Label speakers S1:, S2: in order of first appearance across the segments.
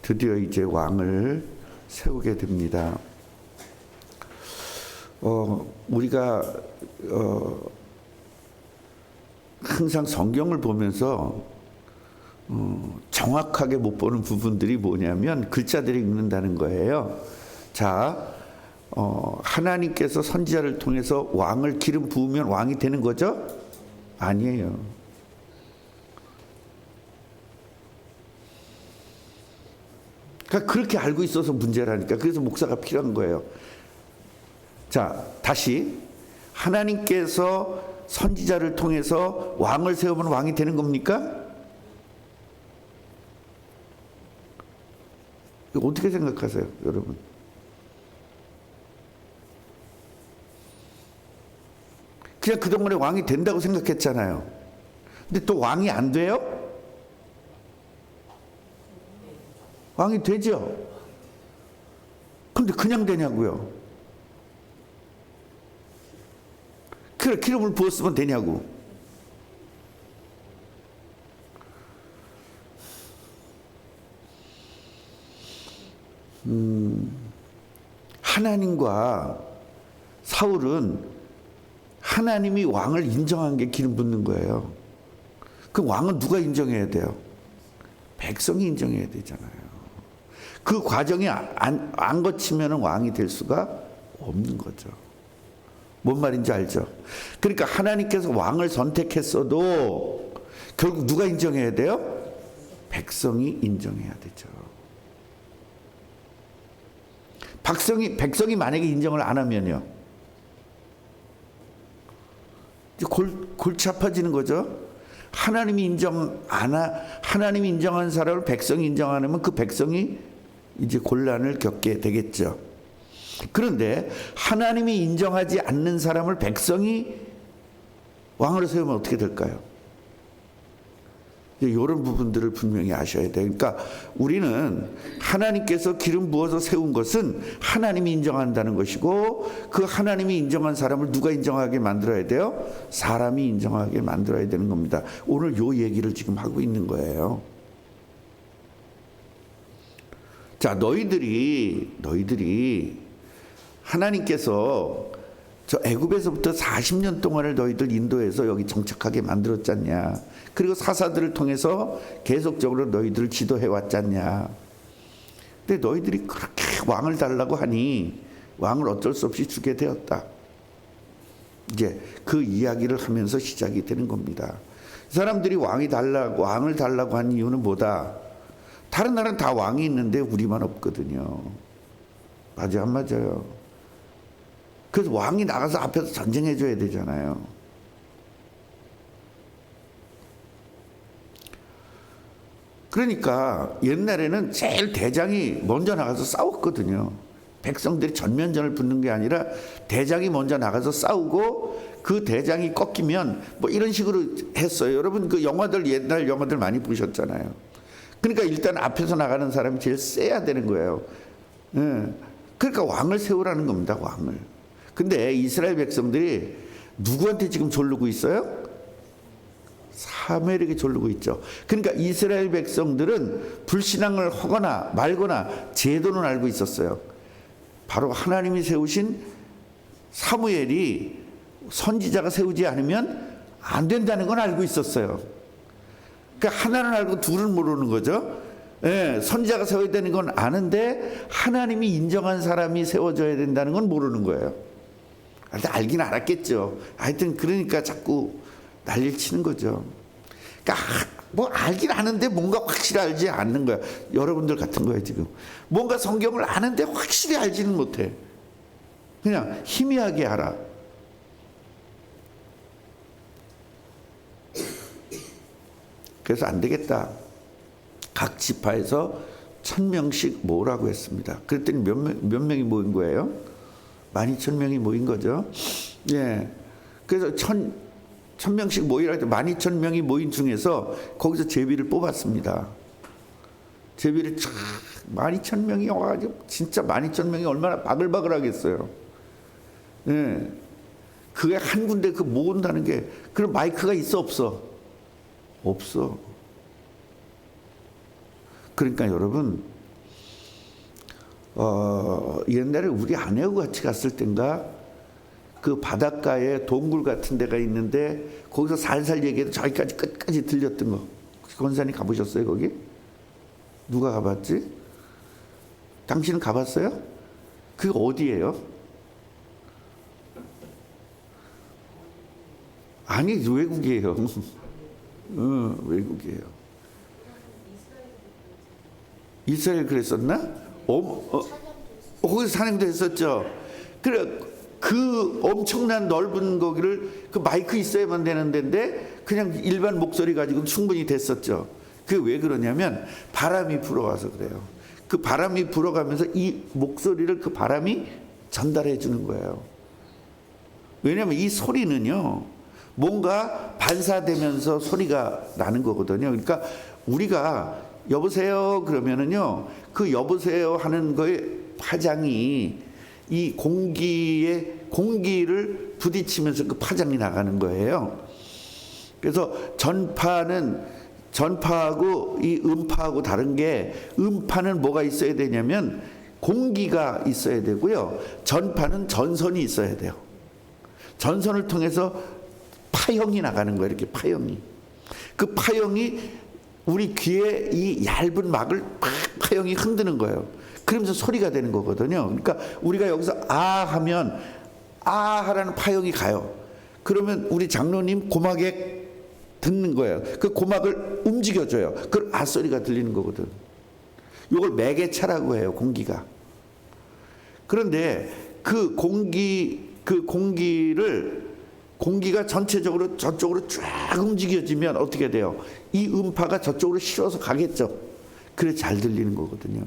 S1: 드디어 이제 왕을 세우게 됩니다. 우리가 항상 성경을 보면서 정확하게 못 보는 부분들이 뭐냐면 글자들이 읽는다는 거예요. 자, 하나님께서 선지자를 통해서 왕을 기름 부으면 왕이 되는 거죠? 아니에요. 그러니까 그렇게 알고 있어서 문제라니까. 그래서 목사가 필요한 거예요. 자, 다시 하나님께서 선지자를 통해서 왕을 세우면 왕이 되는 겁니까? 이거 어떻게 생각하세요, 여러분? 그냥 그동안에 왕이 된다고 생각했잖아요. 근데 또 왕이 안 돼요? 왕이 되죠? 근데 그냥 되냐고요? 그래, 기름을 부었으면 되냐고. 하나님과 사울은 하나님이 왕을 인정한 게 기름 붓는 거예요. 그 왕은 누가 인정해야 돼요? 백성이 인정해야 되잖아요. 그 과정이 안 거치면 왕이 될 수가 없는 거죠. 뭔 말인지 알죠? 그러니까 하나님께서 왕을 선택했어도 결국 누가 인정해야 돼요? 백성이 인정해야 되죠. 백성이 만약에 인정을 안 하면요, 골치 아파지는 거죠. 하나님이 하나님이 인정한 사람을 백성이 인정 안 하면 그 백성이 이제 곤란을 겪게 되겠죠. 그런데 하나님이 인정하지 않는 사람을 백성이 왕으로 세우면 어떻게 될까요? 이런 부분들을 분명히 아셔야 돼요. 그러니까 우리는 하나님께서 기름 부어서 세운 것은 하나님이 인정한다는 것이고, 그 하나님이 인정한 사람을 누가 인정하게 만들어야 돼요? 사람이 인정하게 만들어야 되는 겁니다. 오늘 요 얘기를 지금 하고 있는 거예요. 자, 너희들이 하나님께서 저 애굽에서부터 40년 동안을 너희들 인도해서 여기 정착하게 만들었잖냐. 그리고 사사들을 통해서 계속적으로 너희들을 지도해 왔잖냐. 근데 너희들이 그렇게 왕을 달라고 하니 왕을 어쩔 수 없이 주게 되었다. 이제 그 이야기를 하면서 시작이 되는 겁니다. 사람들이 왕을 달라고 한 이유는 뭐다? 다른 나라는 다 왕이 있는데 우리만 없거든요. 맞아요, 안 맞아요? 그래서 왕이 나가서 앞에서 전쟁해 줘야 되잖아요. 그러니까 옛날에는 제일 대장이 먼저 나가서 싸웠거든요. 백성들이 전면전을 붙는 게 아니라 대장이 먼저 나가서 싸우고 그 대장이 꺾이면 뭐 이런 식으로 했어요. 여러분 그 옛날 영화들 많이 보셨잖아요. 그러니까 일단 앞에서 나가는 사람이 제일 세야 되는 거예요. 그러니까 왕을 세우라는 겁니다. 왕을. 근데 이스라엘 백성들이 누구한테 지금 졸르고 있어요? 사무엘에게 졸르고 있죠. 그러니까 이스라엘 백성들은 불신앙을 하거나 말거나 제도는 알고 있었어요. 바로 하나님이 세우신 사무엘이 선지자가 세우지 않으면 안 된다는 건 알고 있었어요. 그러니까 하나는 알고 둘은 모르는 거죠. 예, 선지자가 세워야 되는 건 아는데 하나님이 인정한 사람이 세워져야 된다는 건 모르는 거예요. 알긴 알았겠죠. 하여튼 그러니까 자꾸 난리를 치는 거죠. 그러니까 뭐 알긴 아는데 뭔가 확실히 알지 않는 거야. 여러분들 같은 거예요 지금. 뭔가 성경을 아는데 확실히 알지는 못해. 그냥 희미하게 알아. 그래서 안 되겠다. 각 지파에서 1000명씩 모으라고 했습니다. 그랬더니 몇 명이 모인 거예요? 12,000명이 모인 거죠. 예. 그래서 1000명씩 모이라 해도 12,000명이 모인 중에서 거기서 제비를 뽑았습니다. 제비를 12,000명이 와가지고 진짜 12,000명이 얼마나 바글바글하겠어요. 예. 그게 한 군데 그 모은다는 게, 그럼 마이크가 있어 없어? 없어. 그러니까 여러분 옛날에 우리 아내하고 같이 갔을 땐가 그 바닷가에 동굴 같은 데가 있는데 거기서 살살 얘기해도 저기까지 끝까지 들렸던 거. 권사님 가보셨어요 거기? 누가 가봤지? 당신은 가봤어요? 그게 어디예요? 아니 외국이에요. 외국이에요. 이스라엘 그랬었나? 거기서 산행도 했었죠. 그래 그 엄청난 넓은 거기를 그 마이크 있어야만 되는 데인데 그냥 일반 목소리 가지고 충분히 됐었죠. 그게 왜 그러냐면 바람이 불어와서 그래요. 그 바람이 불어가면서 이 목소리를 그 바람이 전달해 주는 거예요. 왜냐하면 이 소리는요 뭔가 반사되면서 소리가 나는 거거든요. 그러니까 우리가 여보세요 그러면은요 그 여보세요 하는 거에 파장이 이 공기를 부딪히면서 그 파장이 나가는 거예요. 그래서 전파하고 이 음파하고 다른 게 음파는 뭐가 있어야 되냐면 공기가 있어야 되고요. 전파는 전선이 있어야 돼요. 전선을 통해서 파형이 나가는 거예요. 이렇게 파형이. 그 파형이 우리 귀에 이 얇은 막을 파형이 흔드는 거예요. 그러면서 소리가 되는 거거든요. 그러니까 우리가 여기서 아 하면 아 하라는 파형이 가요. 그러면 우리 장로님 고막에 듣는 거예요. 그 고막을 움직여줘요. 그 아 소리가 들리는 거거든. 이걸 매개차라고 해요. 공기가. 그런데 공기가 전체적으로 저쪽으로 쫙 움직여지면 어떻게 돼요? 이 음파가 저쪽으로 실어서 가겠죠. 그래 잘 들리는 거거든요.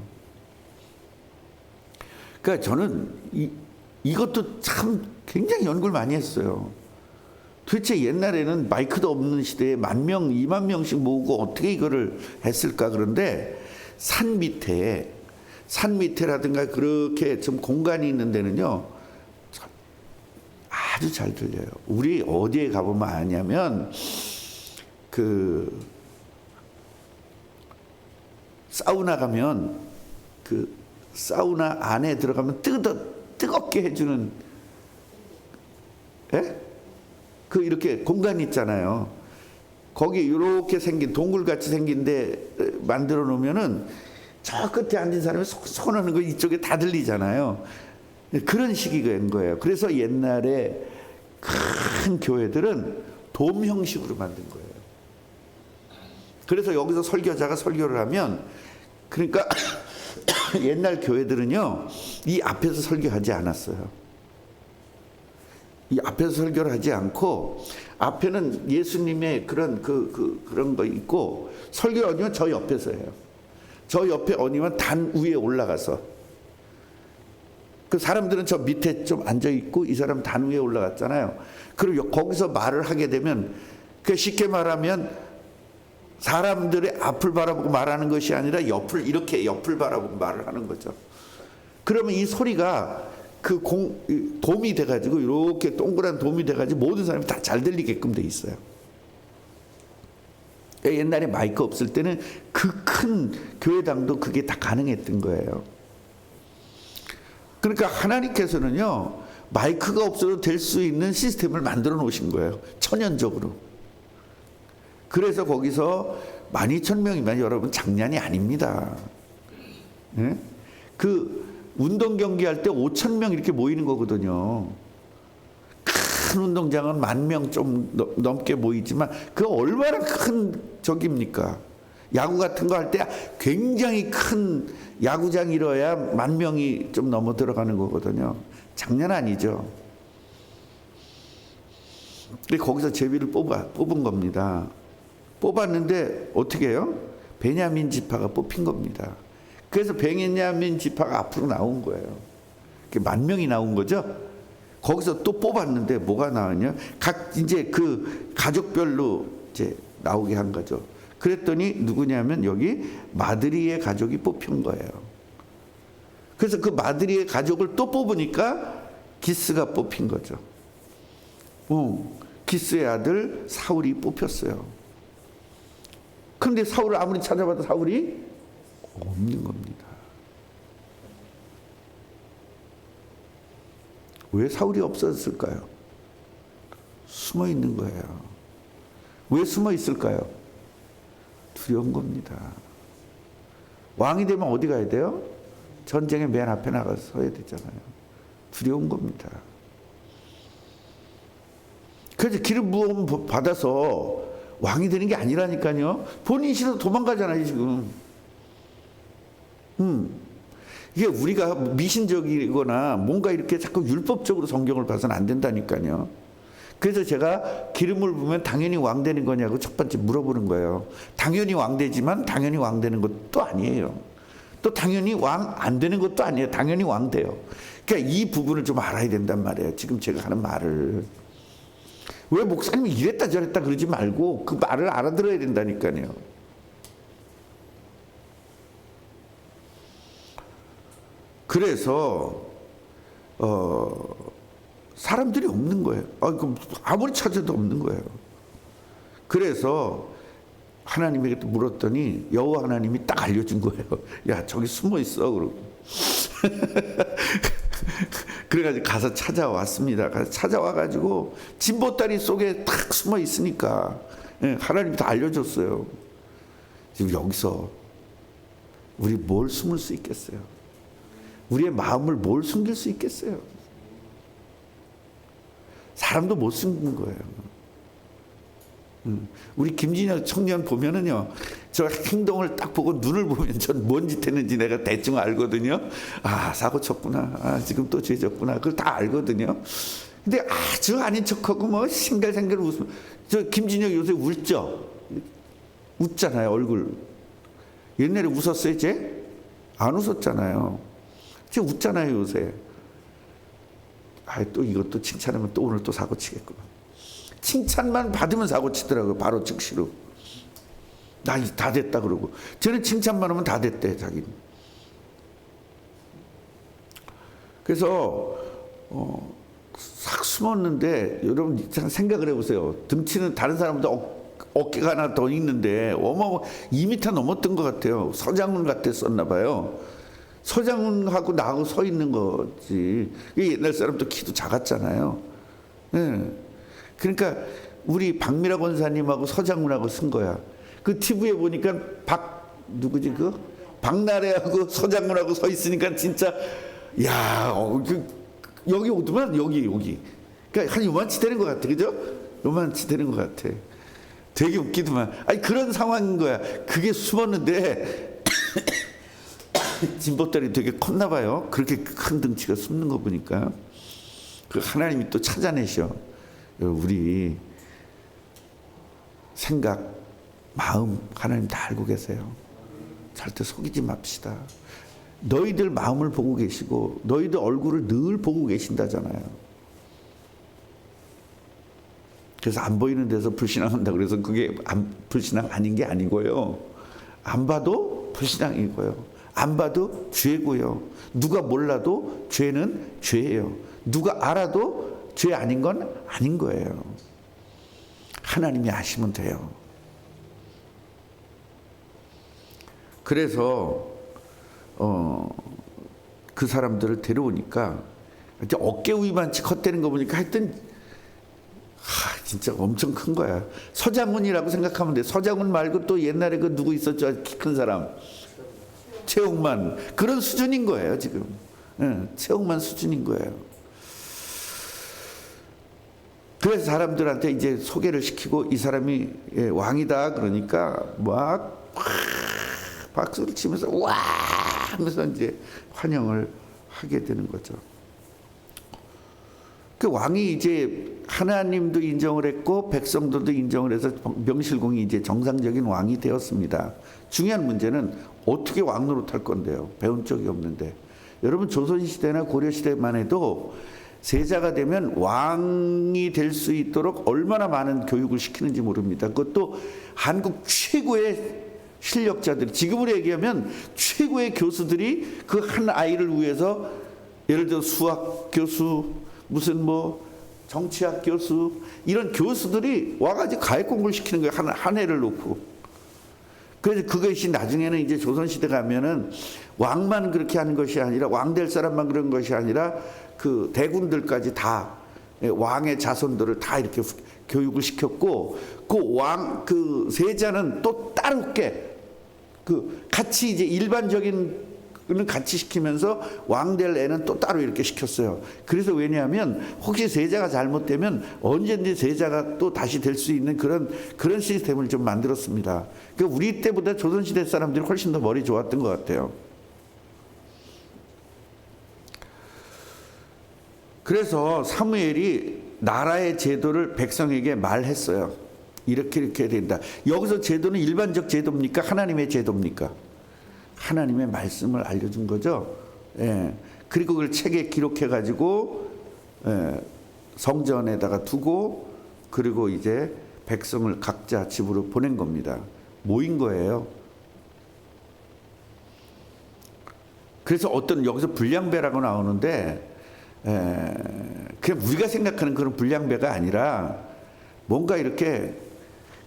S1: 그러니까 저는 이것도 참 굉장히 연구를 많이 했어요. 도대체 옛날에는 마이크도 없는 시대에 10,000명, 20,000명씩 모으고 어떻게 이거를 했을까. 그런데 산 밑에라든가 그렇게 좀 공간이 있는 데는요 아주 잘 들려요. 우리 어디에 가보면 아냐면 그 사우나 가면 그 사우나 안에 들어가면 뜨겁게 해주는 그 이렇게 공간이 있잖아요. 거기 이렇게 생긴 동굴같이 생긴 데 만들어 놓으면은 저 끝에 앉은 사람이 손하는 거 이쪽에 다 들리잖아요. 그런 식이 된 거예요. 그래서 옛날에 큰 교회들은 돔 형식으로 만든 거예요. 그래서 여기서 설교자가 설교를 하면 그러니까 옛날 교회들은요 이 앞에서 설교하지 않았어요. 이 앞에서 설교를 하지 않고 앞에는 예수님의 그런 그런 거 있고 설교 아니면 저 옆에서 해요. 저 옆에 아니면 단 위에 올라가서 그 사람들은 저 밑에 좀 앉아 있고 이 사람 단 위에 올라갔잖아요. 그리고 거기서 말을 하게 되면 그 쉽게 말하면 사람들의 앞을 바라보고 말하는 것이 아니라 이렇게 옆을 바라보고 말을 하는 거죠. 그러면 이 소리가 그 돔이 돼가지고 이렇게 동그란 돔이 돼가지고 모든 사람이 다 잘 들리게끔 돼 있어요. 옛날에 마이크 없을 때는 그 큰 교회당도 그게 다 가능했던 거예요. 그러니까 하나님께서는요 마이크가 없어도 될 수 있는 시스템을 만들어 놓으신 거예요. 천연적으로. 그래서 거기서 12,000명이면 여러분 장난이 아닙니다. 네? 그 운동 경기할 때 5,000명 이렇게 모이는 거거든요. 큰 운동장은 10,000명 좀 넘게 모이지만 그 얼마나 큰 적입니까? 야구 같은 거 할 때 굉장히 큰 야구장이라야 10,000명이 좀 넘어 들어가는 거거든요. 장난 아니죠. 근데 거기서 제비를 뽑은 겁니다. 뽑았는데 어떻게 해요? 베냐민 지파가 뽑힌 겁니다. 그래서 베냐민 지파가 앞으로 나온 거예요. 10,000명이 나온 거죠. 거기서 또 뽑았는데 뭐가 나왔냐? 이제 그 가족별로 이제 나오게 한 거죠. 그랬더니 누구냐면 여기 마드리의 가족이 뽑힌 거예요. 그래서 그 마드리의 가족을 또 뽑으니까 기스가 뽑힌 거죠. 기스의 아들 사울이 뽑혔어요. 그런데 사울을 아무리 찾아봐도 사울이 없는 겁니다. 왜 사울이 없었을까요? 숨어 있는 거예요. 왜 숨어 있을까요? 두려운 겁니다. 왕이 되면 어디 가야 돼요? 전쟁의 맨 앞에 나가서 서야 되잖아요. 두려운 겁니다. 그래서 기름 부음 받아서 왕이 되는 게 아니라니까요. 본인 싫어서 도망가잖아요, 지금. 이게 우리가 미신적이거나 뭔가 이렇게 자꾸 율법적으로 성경을 봐서는 안 된다니까요. 그래서 제가 기름을 부으면 당연히 왕 되는 거냐고 첫 번째 물어보는 거예요. 당연히 왕 되지만 당연히 왕 되는 것도 아니에요. 또 당연히 왕 안 되는 것도 아니에요. 당연히 왕 돼요. 그러니까 이 부분을 좀 알아야 된단 말이에요. 지금 제가 하는 말을. 왜 목사님이 이랬다 저랬다 그러지 말고 그 말을 알아들어야 된다니까요. 그래서 사람들이 없는 거예요. 아무리 찾아도 없는 거예요. 그래서 하나님에게 또 물었더니 여호와 하나님이 딱 알려준 거예요. 야, 저기 숨어 있어. 그러고. 그래가지고 가서 찾아왔습니다. 가서 찾아와가지고 진보다리 속에 탁 숨어 있으니까 하나님이 다 알려줬어요. 지금 여기서 우리 뭘 숨을 수 있겠어요? 우리의 마음을 뭘 숨길 수 있겠어요? 사람도 못 숨긴 거예요. 우리 김진영 청년 보면은요, 저 행동을 딱 보고 눈을 보면 전 뭔 짓 했는지 내가 대충 알거든요. 아, 사고 쳤구나. 아, 지금 또 죄 졌구나. 그걸 다 알거든요. 근데 아주 아닌 척하고 뭐 생갈생갈 웃으면, 저 김진영 요새 울죠? 웃잖아요, 얼굴. 옛날에 웃었어요, 쟤? 안 웃었잖아요. 쟤 웃잖아요, 요새. 아, 또 이것도 칭찬하면 또 오늘 또 사고 치겠구나. 칭찬만 받으면 사고 치더라고요. 바로 즉시로. 나 다 됐다 그러고. 쟤는 칭찬만 하면 다 됐대, 자기는. 그래서 싹 숨었는데 여러분 생각을 해보세요. 등치는 다른 사람보다 어깨가 하나 더 있는데 2m 넘었던 것 같아요. 서장훈 같았었나 봐요. 서장훈하고 나하고 서 있는 거지. 옛날 사람도 키도 작았잖아요. 네. 그러니까 우리 박미라 권사님하고 서장훈하고 쓴 거야. 그 TV에 보니까 누구지 그? 박나래하고 서장훈하고 서 있으니까 진짜 야, 여기 오더만 여기. 그러니까 한 요만치 되는 것 같아, 그죠? 요만치 되는 것 같아. 되게 웃기더만. 아니 그런 상황인 거야. 그게 숨었는데 진보딸이 되게 컸나 봐요. 그렇게 큰 등치가 숨는 거 보니까 그 하나님이 또 찾아내셔. 우리 생각, 마음 하나님 다 알고 계세요. 절대 속이지 맙시다. 너희들 마음을 보고 계시고 너희들 얼굴을 늘 보고 계신다잖아요. 그래서 안 보이는 데서 불신앙한다 그래서 그게 불신앙 아닌 게 아니고요. 안 봐도 불신앙이고요. 안 봐도 죄고요. 누가 몰라도 죄는 죄예요. 누가 알아도 죄 아닌 건 아닌 거예요. 하나님이 아시면 돼요. 그래서 그 사람들을 데려오니까 이제 어깨 위만치 컸다는 거 보니까 하여튼 진짜 엄청 큰 거야. 서장훈이라고 생각하면 돼. 서장훈 말고 또 옛날에 그 누구 있었죠? 키 큰 사람. 최홍만. 그런 수준인 거예요, 지금. 최홍만 수준인 거예요. 그래서 사람들한테 이제 소개를 시키고 이 사람이 왕이다 그러니까 막 박수를 치면서 와 하면서 이제 환영을 하게 되는 거죠. 그 왕이 이제 하나님도 인정을 했고 백성들도 인정을 해서 명실공히 이제 정상적인 왕이 되었습니다. 중요한 문제는 어떻게 왕 노릇할 건데요. 배운 적이 없는데. 여러분 조선시대나 고려시대만 해도 세자가 되면 왕이 될 수 있도록 얼마나 많은 교육을 시키는지 모릅니다. 그것도 한국 최고의 실력자들, 지금으로 얘기하면 최고의 교수들이 그 한 아이를 위해서 예를 들어 수학 교수, 무슨 뭐 정치학 교수 이런 교수들이 와가지고 가액 공부를 시키는 거예요. 한 해를 놓고. 그래서 그것이 나중에는 이제 조선시대 가면은 왕만 그렇게 하는 것이 아니라 왕 될 사람만 그런 것이 아니라 그 대군들까지 다 왕의 자손들을 다 이렇게 교육을 시켰고 그 세자는 또 따롭게 같이 이제 일반적인 는 같이 시키면서 왕될 애는 또 따로 이렇게 시켰어요. 그래서 왜냐하면 혹시 세자가 잘못되면 언제든지 세자가 또 다시 될 수 있는 그런 시스템을 좀 만들었습니다. 그러니까 우리 때보다 조선시대 사람들이 훨씬 더 머리 좋았던 것 같아요. 그래서 사무엘이 나라의 제도를 백성에게 말했어요. 이렇게 해야 된다. 여기서 제도는 일반적 제도입니까? 하나님의 제도입니까? 하나님의 말씀을 알려준 거죠. 예. 그리고 그걸 책에 기록해 가지고 성전에다가 두고 그리고 이제 백성을 각자 집으로 보낸 겁니다. 모인 거예요. 그래서 여기서 불량배라고 나오는데 그냥 우리가 생각하는 그런 불량배가 아니라 뭔가 이렇게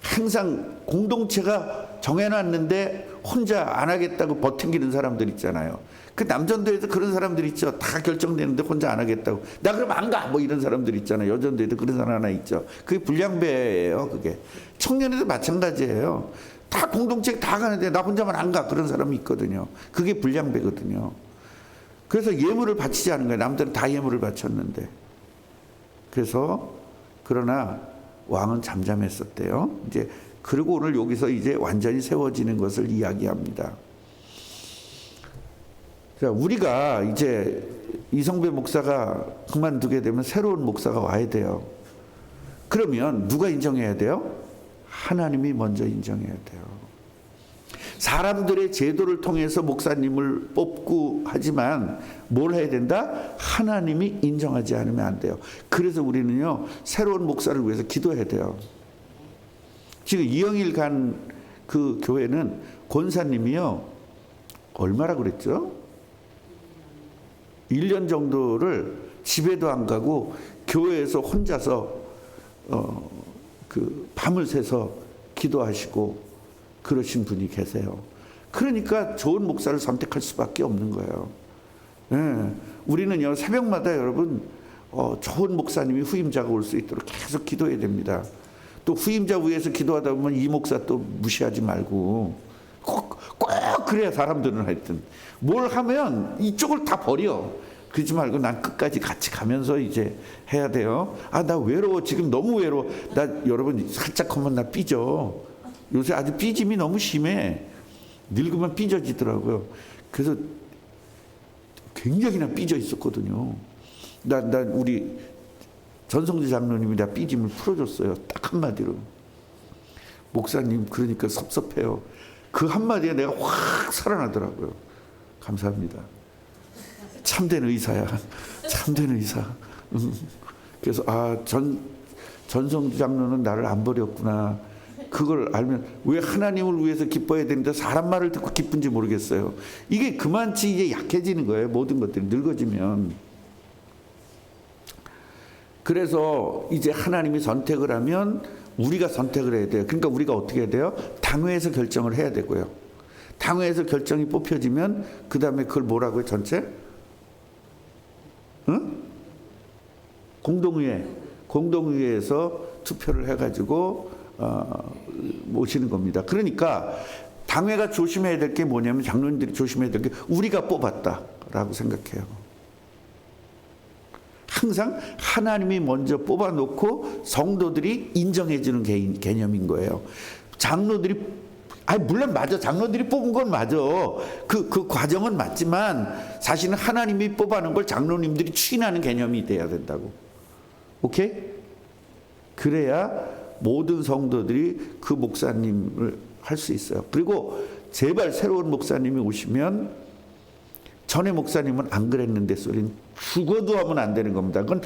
S1: 항상 공동체가 정해놨는데 혼자 안 하겠다고 버팅기는 사람들 있잖아요. 그 남전도에도 그런 사람들 있죠. 다 결정되는데 혼자 안 하겠다고. 나 그럼 안 가! 뭐 이런 사람들 있잖아요. 여전도에도 그런 사람 하나 있죠. 그게 불량배예요. 그게. 청년에도 마찬가지예요. 다 공동체 다 가는데 나 혼자만 안 가. 그런 사람이 있거든요. 그게 불량배거든요. 그래서 예물을 바치지 않은 거예요. 남들은 다 예물을 바쳤는데. 그래서 그러나 왕은 잠잠했었대요. 이제 그리고 오늘 여기서 이제 완전히 세워지는 것을 이야기합니다. 자, 우리가 이제 이성배 목사가 그만두게 되면 새로운 목사가 와야 돼요. 그러면 누가 인정해야 돼요? 하나님이 먼저 인정해야 돼요. 사람들의 제도를 통해서 목사님을 뽑고 하지만 뭘 해야 된다? 하나님이 인정하지 않으면 안 돼요. 그래서 우리는요, 새로운 목사를 위해서 기도해야 돼요. 지금 이영일 간 그 교회는 권사님이요, 얼마라 그랬죠? 1년 정도를 집에도 안 가고 교회에서 혼자서 그 밤을 새서 기도하시고 그러신 분이 계세요. 그러니까 좋은 목사를 선택할 수밖에 없는 거예요. 예, 우리는요, 새벽마다 여러분 좋은 목사님이 후임자가 올 수 있도록 계속 기도해야 됩니다. 또 후임자 위해서 기도하다 보면 이 목사 또 무시하지 말고 꼭 그래야 사람들은 하여튼 뭘 하면 이쪽을 다 버려. 그러지 말고 난 끝까지 같이 가면서 이제 해야 돼요. 아, 나 외로워. 지금 너무 외로워. 나 여러분 살짝 하면 나 삐져. 요새 아주 삐짐이 너무 심해. 늙으면 삐져지더라고요. 그래서 굉장히 나 삐져 있었거든요. 나 우리 전성주 장로님이 나 삐짐을 풀어줬어요. 딱 한마디로. 목사님 그러니까 섭섭해요. 그 한마디에 내가 확 살아나더라고요. 감사합니다. 참된 의사야. 참된 의사. 그래서 전성주 장로는 나를 안 버렸구나. 그걸 알면 왜 하나님을 위해서 기뻐해야 되는데 사람 말을 듣고 기쁜지 모르겠어요. 이게 그만치 이제 약해지는 거예요. 모든 것들이 늙어지면. 그래서 이제 하나님이 선택을 하면 우리가 선택을 해야 돼요. 그러니까 우리가 어떻게 해야 돼요? 당회에서 결정을 해야 되고요. 당회에서 결정이 뽑혀지면 그 다음에 그걸 뭐라고요? 전체? 응? 공동의회에서 투표를 해가지고 모시는 겁니다. 그러니까 당회가 조심해야 될 게 뭐냐면 장로님들이 조심해야 될 게 우리가 뽑았다라고 생각해요. 항상 하나님이 먼저 뽑아놓고 성도들이 인정해주는 개념인 거예요. 장로들이 물론 맞아. 장로들이 뽑은 건 맞아. 그 과정은 맞지만 사실은 하나님이 뽑아놓은 걸 장로님들이 추인하는 개념이 돼야 된다고. 오케이? 그래야 모든 성도들이 그 목사님을 할 수 있어요. 그리고 제발 새로운 목사님이 오시면 전에 목사님은 안 그랬는데 소리는 죽어도 하면 안 되는 겁니다. 그건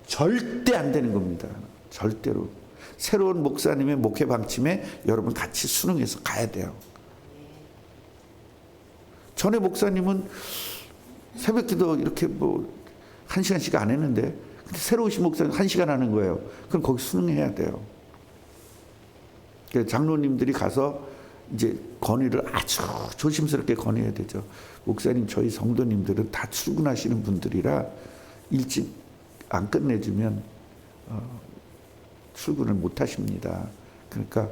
S1: 절대 안 되는 겁니다. 절대로. 새로운 목사님의 목회 방침에 여러분 같이 순응해서 가야 돼요. 전에 목사님은 새벽기도 이렇게 뭐 1시간씩 안 했는데 근데 새로 오신 목사님 1시간 하는 거예요. 그럼 거기 순응해야 돼요. 장로님들이 가서 이제 건의를 아주 조심스럽게 건의해야 되죠. 목사님, 저희 성도님들은 다 출근하시는 분들이라 일찍 안 끝내주면 출근을 못 하십니다. 그러니까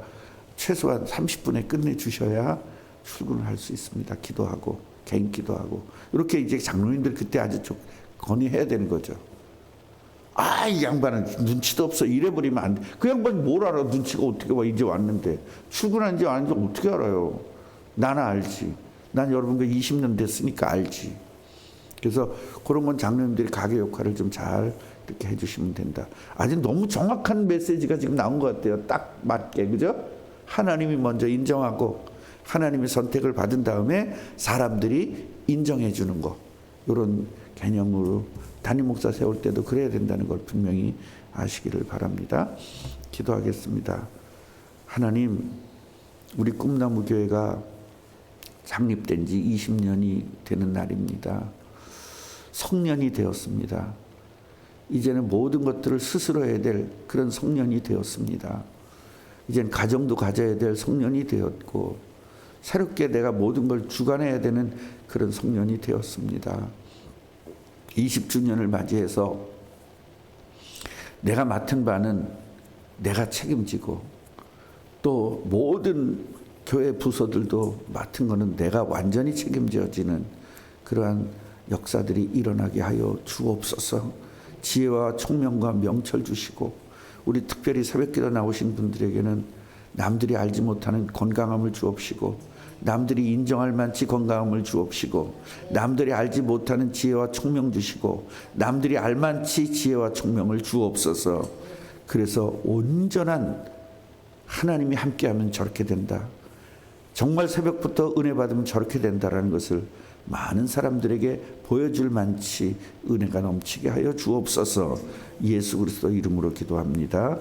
S1: 최소한 30분에 끝내주셔야 출근을 할 수 있습니다. 기도하고 개인 기도하고 이렇게 이제 장로님들 그때 아주 좀 건의해야 되는 거죠. 아, 이 양반은 눈치도 없어 이래버리면 안 돼. 그 양반이 뭘 알아? 눈치가 어떻게 와? 이제 왔는데 출근한지 안 한지 어떻게 알아요? 나는 알지. 난 여러분과 20년 됐으니까 알지. 그래서 그런 건 장로님들이 가게 역할을 좀 잘 이렇게 해주시면 된다. 아주 너무 정확한 메시지가 지금 나온 것 같아요. 딱 맞게, 그죠? 하나님이 먼저 인정하고 하나님의 선택을 받은 다음에 사람들이 인정해 주는 거, 이런 개념으로 담임 목사 세울 때도 그래야 된다는 걸 분명히 아시기를 바랍니다. 기도하겠습니다. 하나님, 우리 꿈나무 교회가 창립된 지 20년이 되는 날입니다. 성년이 되었습니다. 이제는 모든 것들을 스스로 해야 될 그런 성년이 되었습니다. 이제는 가정도 가져야 될 성년이 되었고 새롭게 내가 모든 걸 주관해야 되는 그런 성년이 되었습니다. 20주년을 맞이해서 내가 맡은 바는 내가 책임지고 또 모든 교회 부서들도 맡은 거는 내가 완전히 책임져지는 그러한 역사들이 일어나게 하여 주옵소서. 지혜와 총명과 명철 주시고 우리 특별히 새벽기도 나오신 분들에게는 남들이 알지 못하는 건강함을 주옵시고 남들이 인정할 만치 건강함을 주옵시고 남들이 알지 못하는 지혜와 총명 주시고 남들이 알만치 지혜와 총명을 주옵소서. 그래서 온전한 하나님이 함께하면 저렇게 된다. 정말 새벽부터 은혜 받으면 저렇게 된다라는 것을 많은 사람들에게 보여줄 만치 은혜가 넘치게 하여 주옵소서. 예수 그리스도 이름으로 기도합니다.